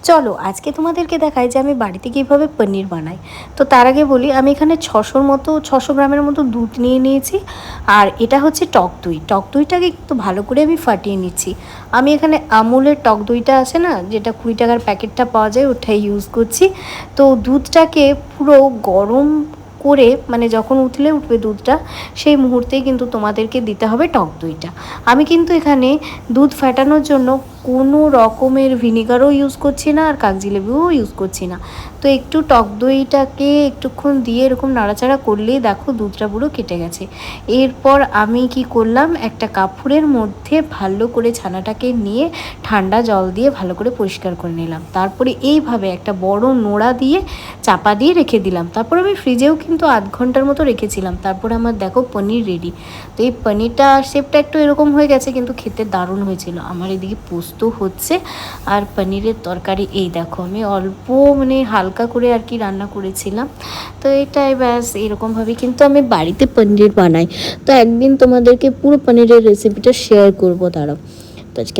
চলো আজকে তোমাদেরকে দেখাই যে আমি বাড়িতে কীভাবে পনির বানাই। তো তার আগে বলি, আমি এখানে 600 গ্রামের মতো দুধ নিয়ে নিয়েছি। আর এটা হচ্ছে টক দইটাকে একটু ভালো করে আমি ফাটিয়ে নিচ্ছি। আমি এখানে আমুলের টক দইটা আছে না, যেটা 20 টাকার প্যাকেটটা পাওয়া যায়, ওটাই ইউজ করছি। তো দুধটাকে পুরো গরম করে, মানে যখন উঠলে উঠবে দুধটা, সেই মুহূর্তেই কিন্তু তোমাদেরকে দিতে হবে টক দইটা। আমি কিন্তু এখানে দুধ ফাটানোর জন্য কোনো রকমের ভিনিগারও ইউজ করছি না, আর কাগজি লেবুও ইউজ করছি না। তো একটু টক দইটাকে একটুক্ষণ দিয়ে এরকম নাড়াচাড়া করলেই দেখো দুধটা পুরো কেটে গেছে। এরপর আমি কি করলাম, একটা কাপড়ের মধ্যে ভালো করে ছানাটাকে নিয়ে ঠান্ডা জল দিয়ে ভালো করে পরিষ্কার করে নিলাম। তারপরে এইভাবে একটা বড় নোড়া দিয়ে চাপা দিয়ে রেখে দিলাম। তারপর আমি ফ্রিজেও কিন্তু আধ ঘন্টার মতো রেখেছিলাম। তারপর আমার দেখো পনির রেডি। তো এই পনিরটা শেপটা একটু এরকম হয়ে গেছে, কিন্তু খেতে দারুণ হয়েছিল। আমার এদিকে পোস্ত হচ্ছে, আর পনিরের তরকারি এই দেখো আমি অল্প মানে হালকা করে আর কি রান্না করেছিলাম। তো এটাই ব্যাস, এরকমভাবে কিন্তু আমি বাড়িতে পনির বানাই। তো একদিন তোমাদেরকে পুরো পনিরের রেসিপিটা শেয়ার করবো, দাঁড়াও। তো আজকে